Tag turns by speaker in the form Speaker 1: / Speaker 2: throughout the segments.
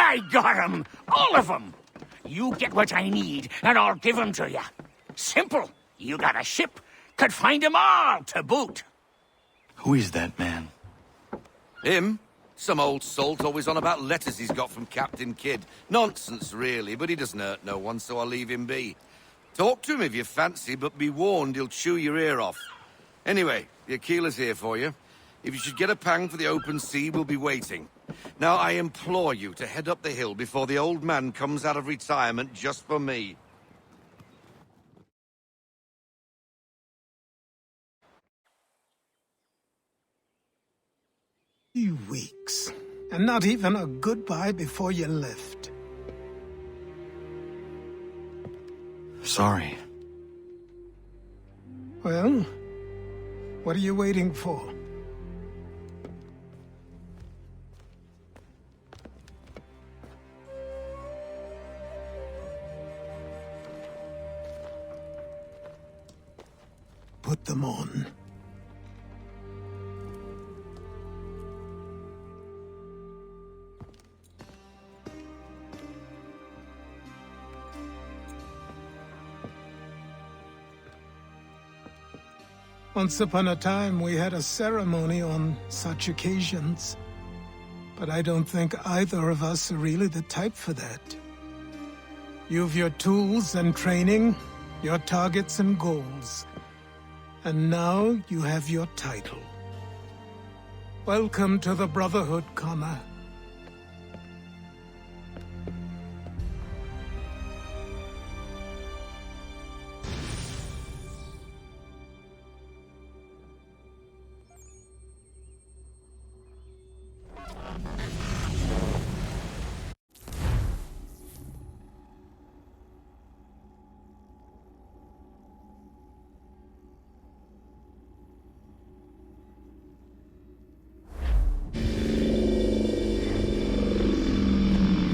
Speaker 1: I got 'em! All of 'em! You get what I need, and I'll give 'em to you. Simple. You got a ship. Could find 'em all to boot.
Speaker 2: Who is that man?
Speaker 3: Him? Some old salt always on about letters he's got from Captain Kidd. Nonsense, really, but he doesn't hurt no one, so I'll leave him be. Talk to him if you fancy, but be warned he'll chew your ear off. Anyway, the Aquila's here for you. If you should get a pang for the open sea, we'll be waiting. Now, I implore you to head up the hill before the old man comes out of retirement just for me.
Speaker 4: You weeks, and not even a goodbye before you left.
Speaker 2: Sorry.
Speaker 4: Well, what are you waiting for? Put them on. Once upon a time, we had a ceremony on such occasions. But I don't think either of us are really the type for that. You've your tools and training, your targets and goals. And now you have your title. Welcome to the Brotherhood, Connor.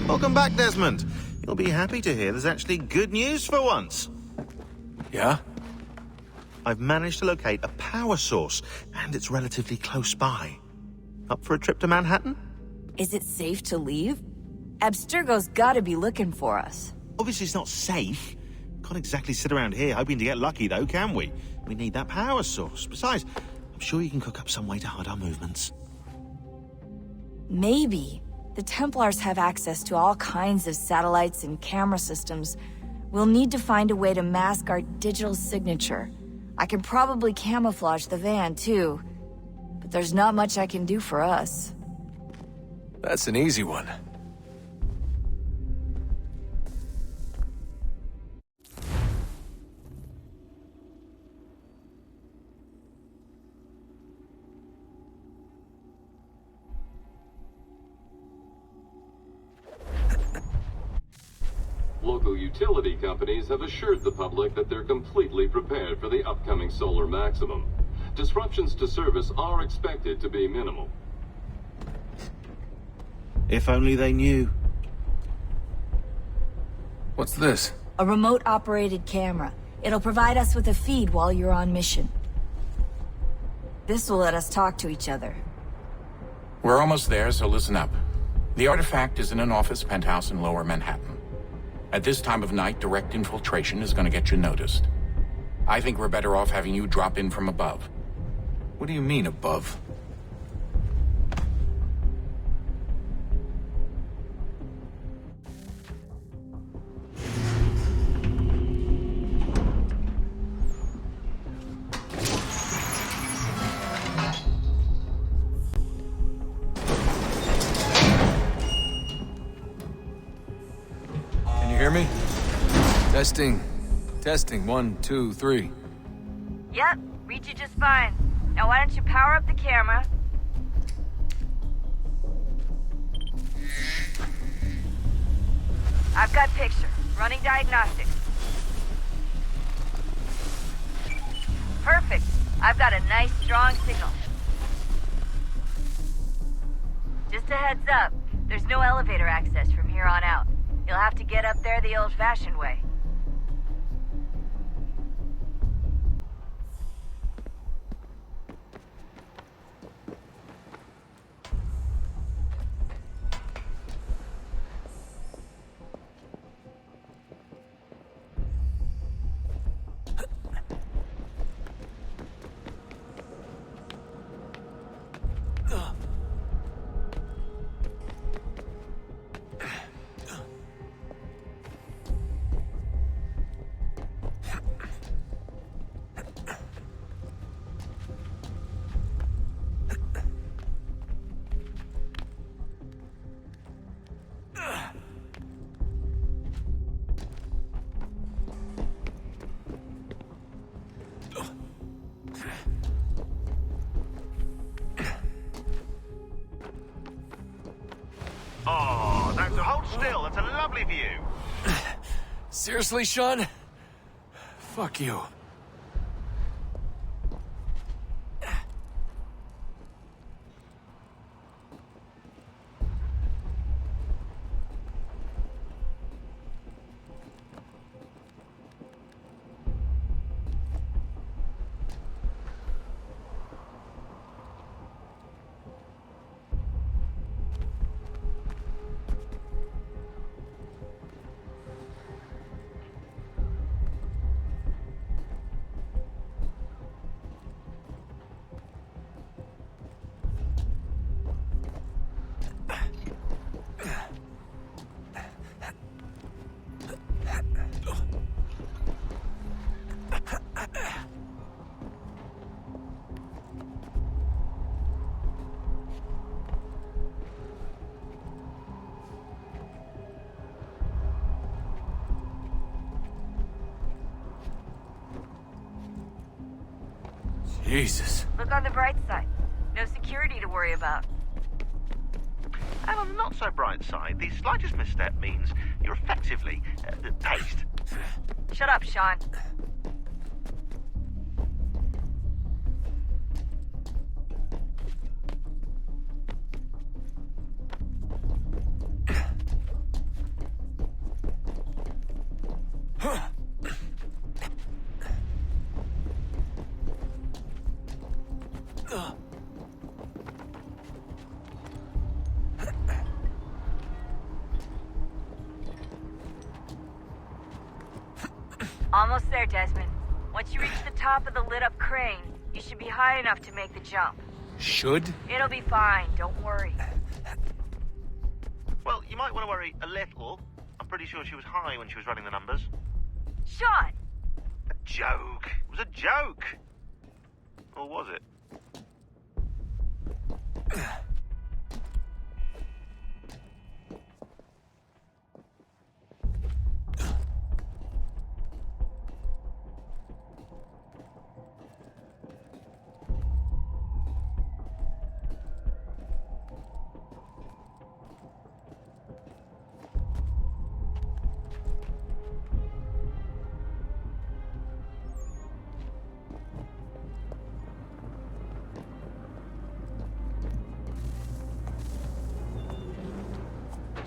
Speaker 5: Welcome back, Desmond. You'll be happy to hear there's actually good news for once.
Speaker 2: Yeah?
Speaker 5: I've managed to locate a power source, and it's relatively close by. Up for a trip to Manhattan?
Speaker 6: Is it safe to leave? Abstergo's gotta be looking for us.
Speaker 5: Obviously it's not safe. Can't exactly sit around here hoping to get lucky, though, can we? We need that power source. Besides, I'm sure you can cook up some way to hide our movements.
Speaker 6: Maybe. The Templars have access to all kinds of satellites and camera systems. We'll need to find a way to mask our digital signature. I can probably camouflage the van, too. But there's not much I can do for us.
Speaker 2: That's an easy one.
Speaker 7: Local utility companies have assured the public that they're completely prepared for the upcoming solar maximum. Disruptions to service are expected to be minimal.
Speaker 5: If only they knew.
Speaker 2: What's this?
Speaker 6: A remote-operated camera. It'll provide us with a feed while you're on mission. This will let us talk to each other.
Speaker 8: We're almost there, so listen up. The artifact is in an office penthouse in Lower Manhattan. At this time of night, direct infiltration is going to get you noticed. I think we're better off having you drop in from above.
Speaker 2: What do you mean, above? Hear me? Testing. Testing. 1, 2, 3.
Speaker 6: Yep, read you just fine. Now why don't you power up the camera? I've got picture. Running diagnostics. Perfect. I've got a nice, strong signal. Just a heads up, there's no elevator access from here on out. You'll have to get up there the old-fashioned way.
Speaker 5: Oh, that's hold still. That's a lovely view.
Speaker 2: Seriously, Sean? Fuck you. Jesus.
Speaker 6: Look on the bright side. No security to worry about.
Speaker 5: And on the not so bright side, the slightest misstep means you're effectively paced.
Speaker 6: Shut up, Sean. Almost there, Desmond. Once you reach the top of the lit-up crane, you should be high enough to make the jump.
Speaker 2: Should?
Speaker 6: It'll be fine, don't worry.
Speaker 5: Well, you might want to worry a little. I'm pretty sure she was high when she was running the numbers.
Speaker 6: Sean!
Speaker 5: A joke. It was a joke. Or was it?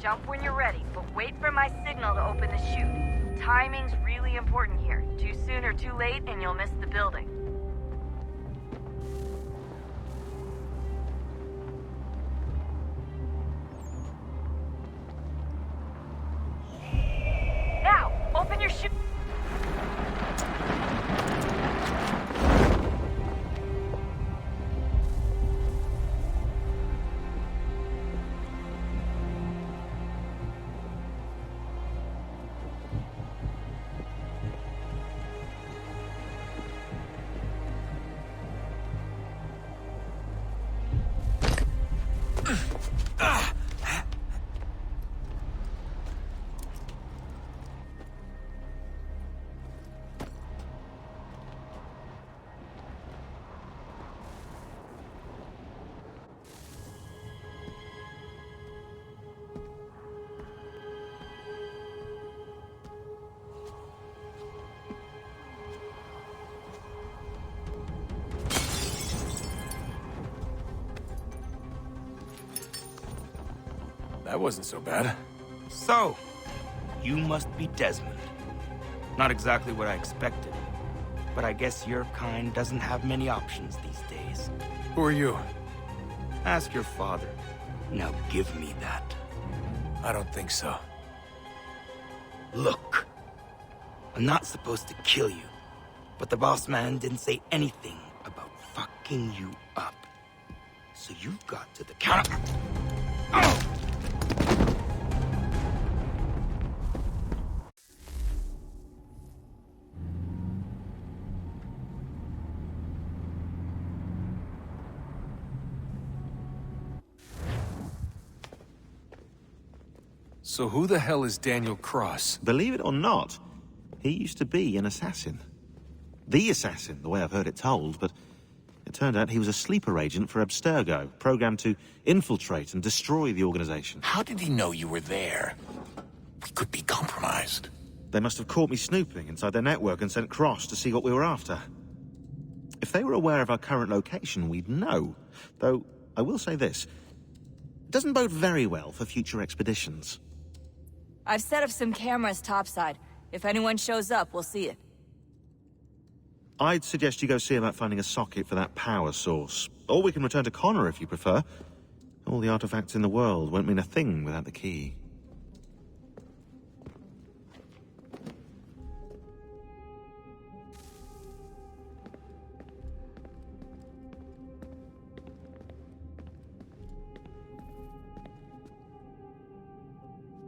Speaker 6: Jump when you're ready, but wait for my signal to open the chute. Timing's really important here. Too soon or too late, and you'll miss the building. Now, open your chute.
Speaker 2: That wasn't so bad.
Speaker 9: So, you must be Desmond. Not exactly what I expected, but I guess your kind doesn't have many options these days.
Speaker 2: Who are you?
Speaker 9: Ask your father. Now give me that.
Speaker 2: I don't think so.
Speaker 9: Look, I'm not supposed to kill you, but the boss man didn't say anything about fucking you up. So you've got to the counter. Oh!
Speaker 2: So who the hell is Daniel Cross?
Speaker 5: Believe it or not, he used to be an assassin. The assassin, the way I've heard it told, but It turned out he was a sleeper agent for Abstergo, programmed to infiltrate and destroy the organization.
Speaker 8: How did he know you were there? We could be compromised.
Speaker 5: They must have caught me snooping inside their network and sent Cross to see what we were after. If they were aware of our current location, we'd know. Though, I will say this. It doesn't bode very well for future expeditions.
Speaker 6: I've set up some cameras topside. If anyone shows up, we'll see it.
Speaker 5: I'd suggest you go see about finding a socket for that power source. Or we can return to Connor if you prefer. All the artifacts in the world won't mean a thing without the key.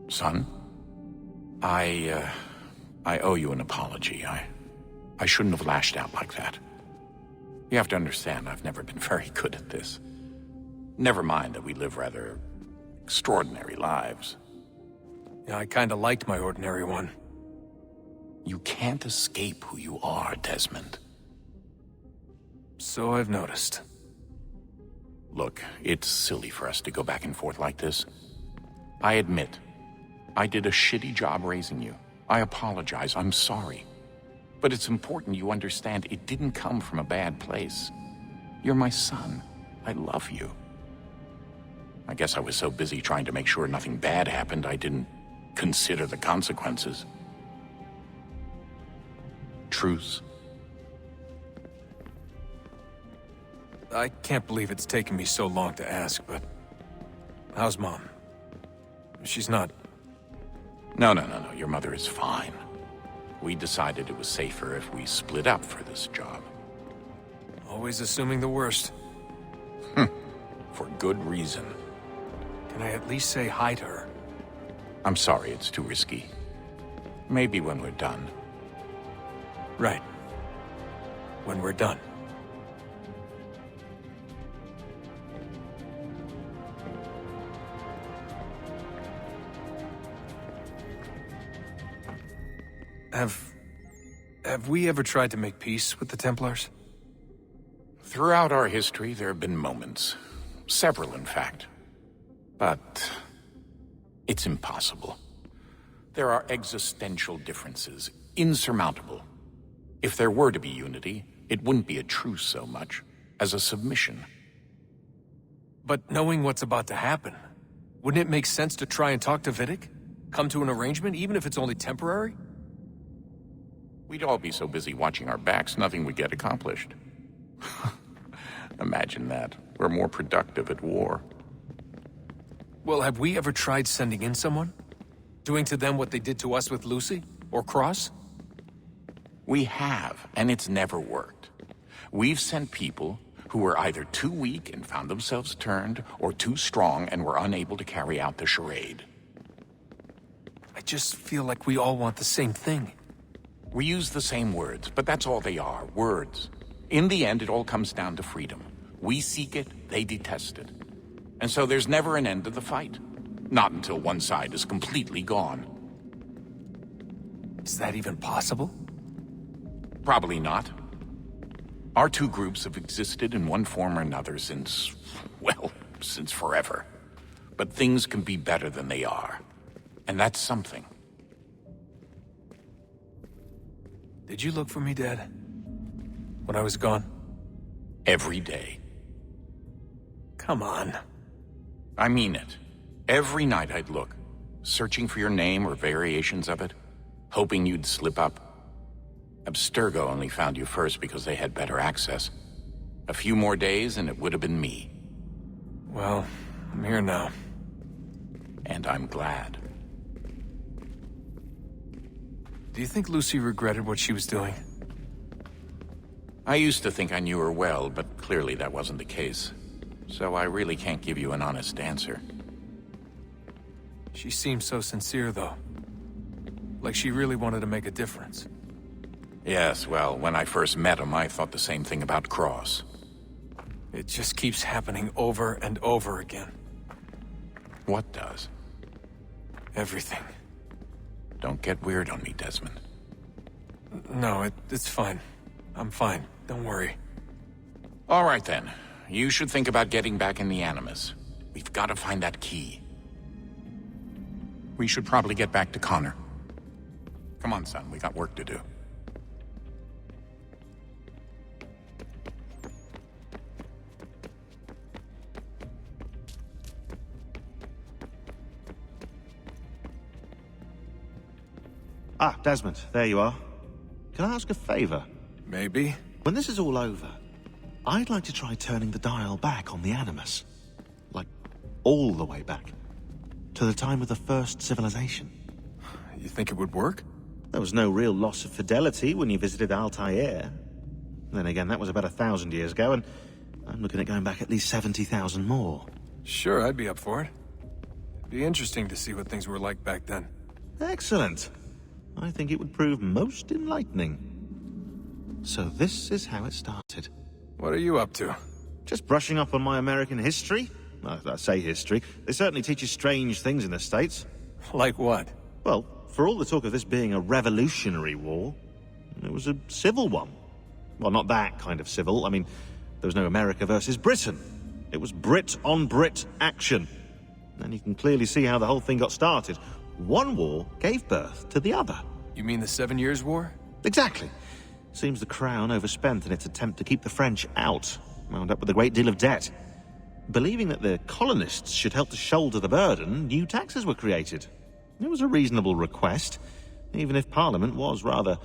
Speaker 8: Son, I owe you an apology. I shouldn't have lashed out like that. You have to understand, I've never been very good at this. Never mind that we live rather extraordinary lives.
Speaker 2: Yeah, I kinda liked my ordinary one.
Speaker 8: You can't escape who you are, Desmond.
Speaker 2: So I've noticed.
Speaker 8: Look, it's silly for us to go back and forth like this. I admit, I did a shitty job raising you. I apologize, I'm sorry. But it's important you understand it didn't come from a bad place. You're my son. I love you. I guess I was so busy trying to make sure nothing bad happened, I didn't consider the consequences. Truce.
Speaker 2: I can't believe it's taken me so long to ask, but... how's Mom? She's not...
Speaker 8: No. Your mother is fine. We decided it was safer if we split up for this job.
Speaker 2: Always assuming the worst.
Speaker 8: For good reason.
Speaker 2: Can I at least say hi to her?
Speaker 8: I'm sorry, it's too risky. Maybe when we're done.
Speaker 2: Right. When we're done. Have we ever tried to make peace with the Templars?
Speaker 8: Throughout our history, there have been moments. Several, in fact. But it's impossible. There are existential differences, insurmountable. If there were to be unity, it wouldn't be a truce so much as a submission.
Speaker 2: But knowing what's about to happen, wouldn't it make sense to try and talk to Vidic? Come to an arrangement, even if it's only temporary?
Speaker 8: We'd all be so busy watching our backs, nothing would get accomplished. Imagine that. We're more productive at war.
Speaker 2: Well, have we ever tried sending in someone? Doing to them what they did to us with Lucy? Or Cross?
Speaker 8: We have, and it's never worked. We've sent people who were either too weak and found themselves turned, or too strong and were unable to carry out the charade.
Speaker 2: I just feel like we all want the same thing.
Speaker 8: We use the same words, but that's all they are, words. In the end, it all comes down to freedom. We seek it, they detest it. And so there's never an end to the fight. Not until one side is completely gone.
Speaker 2: Is that even possible?
Speaker 8: Probably not. Our two groups have existed in one form or another since, well, since forever. But things can be better than they are. And that's something.
Speaker 2: Did you look for me, Dad? When I was gone?
Speaker 8: Every day.
Speaker 2: Come on.
Speaker 8: I mean it. Every night I'd look, searching for your name or variations of it, hoping you'd slip up. Abstergo only found you first because they had better access. A few more days and it would have been me.
Speaker 2: Well, I'm here now.
Speaker 8: And I'm glad.
Speaker 2: Do you think Lucy regretted what she was doing?
Speaker 8: I used to think I knew her well, but clearly that wasn't the case. So I really can't give you an honest answer.
Speaker 2: She seemed so sincere, though. Like she really wanted to make a difference.
Speaker 8: Yes, well, when I first met him, I thought the same thing about Cross.
Speaker 2: It just keeps happening over and over again.
Speaker 8: What does?
Speaker 2: Everything.
Speaker 8: Don't get weird on me, Desmond.
Speaker 2: No, it's fine. I'm fine. Don't worry.
Speaker 8: All right, then. You should think about getting back in the Animus. We've got to find that key. We should probably get back to Connor. Come on, son. We got work to do.
Speaker 5: Ah, Desmond, there you are. Can I ask a favor?
Speaker 2: Maybe.
Speaker 5: When this is all over, I'd like to try turning the dial back on the Animus. Like, all the way back. To the time of the first civilization.
Speaker 2: You think it would work?
Speaker 5: There was no real loss of fidelity when you visited Altair. Then again, that was about 1,000 years ago, and I'm looking at going back at least 70,000 more.
Speaker 2: Sure, I'd be up for it. It'd be interesting to see what things were like back then.
Speaker 5: Excellent. I think it would prove most enlightening. So this is how it started.
Speaker 2: What are you up to?
Speaker 5: Just brushing up on my American history. I say history. They certainly teach you strange things in the States.
Speaker 2: Like what?
Speaker 5: Well, for all the talk of this being a revolutionary war, it was a civil one. Well, not that kind of civil. I mean, there was no America versus Britain. It was Brit on Brit action. And you can clearly see how the whole thing got started. One war gave birth to the other.
Speaker 2: You mean the 7 Years' War?
Speaker 5: Exactly. Seems the Crown overspent in its attempt to keep the French out, wound up with a great deal of debt. Believing that the colonists should help to shoulder the burden, new taxes were created. It was a reasonable request, even if Parliament was rather,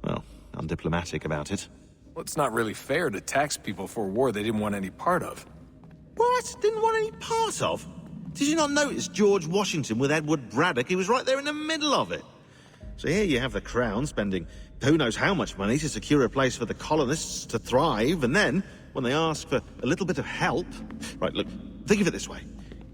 Speaker 5: well, undiplomatic about it.
Speaker 2: Well, it's not really fair to tax people for a war they didn't want any part of.
Speaker 5: What? Didn't want any part of? Did you not notice George Washington with Edward Braddock? He was right there in the middle of it. So here you have the Crown spending who knows how much money to secure a place for the colonists to thrive, and then, when they ask for a little bit of help... Right, look, think of it this way.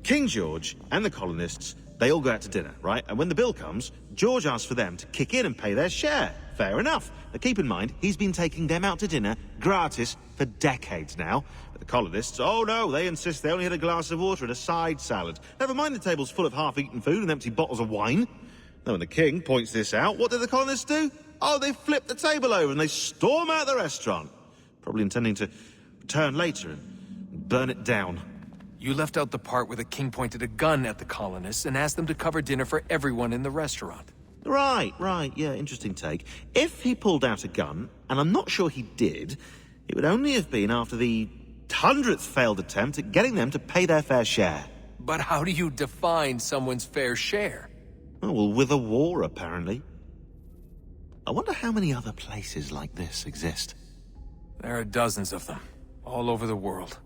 Speaker 5: King George and the colonists, they all go out to dinner, right? And when the bill comes, George asks for them to kick in and pay their share. Fair enough. But keep in mind, he's been taking them out to dinner gratis for decades now. But the colonists, oh no, they insist they only had a glass of water and a side salad. Never mind the table's full of half-eaten food and empty bottles of wine. Then when the king points this out, what do the colonists do? Oh, they flip the table over and they storm out the restaurant. Probably intending to return later and burn it down.
Speaker 2: You left out the part where the king pointed a gun at the colonists and asked them to cover dinner for everyone in the restaurant.
Speaker 5: Right, yeah, interesting take. If he pulled out a gun, and I'm not sure he did, it would only have been after the 100th failed attempt at getting them to pay their fair share.
Speaker 2: But how do you define someone's fair share?
Speaker 5: Oh, well, with a war, apparently. I wonder how many other places like this exist.
Speaker 2: There are dozens of them, all over the world.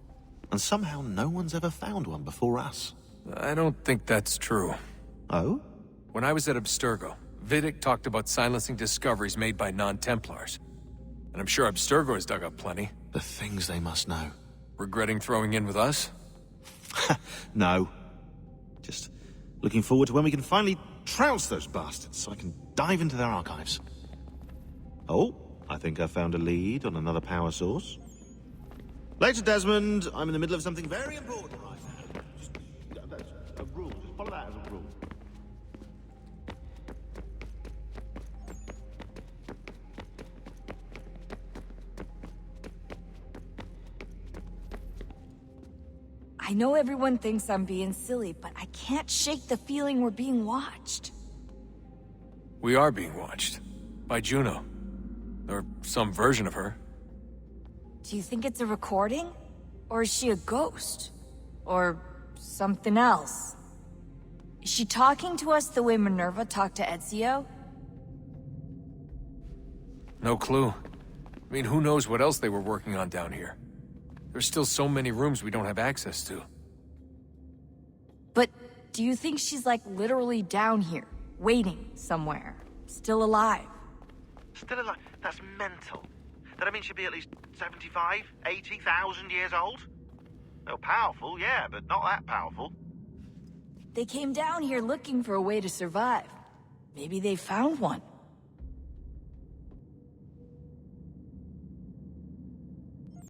Speaker 5: And somehow no one's ever found one before us.
Speaker 2: I don't think that's true.
Speaker 5: Oh?
Speaker 2: When I was at Abstergo, Vidic talked about silencing discoveries made by non-Templars. And I'm sure Abstergo has dug up plenty.
Speaker 5: The things they must know.
Speaker 2: Regretting throwing in with us?
Speaker 5: No. Just looking forward to when we can finally trounce those bastards so I can dive into their archives. Oh, I think I found a lead on another power source. Later, Desmond. I'm in the middle of something very important right now. That's a rule. Just follow that as a rule.
Speaker 6: I know everyone thinks I'm being silly, but I can't shake the feeling we're being watched.
Speaker 2: We are being watched. By Juno. Or some version of her.
Speaker 6: Do you think it's a recording? Or is she a ghost? Or something else? Is she talking to us the way Minerva talked to Ezio?
Speaker 2: No clue. I mean, who knows what else they were working on down here? There's still so many rooms we don't have access to.
Speaker 6: But do you think she's like literally down here, waiting somewhere, still alive?
Speaker 5: Still alive? That's mental. That means she'd be at least 75, 80,000 years old? They're powerful, yeah, but not that powerful.
Speaker 6: They came down here looking for a way to survive. Maybe they found one.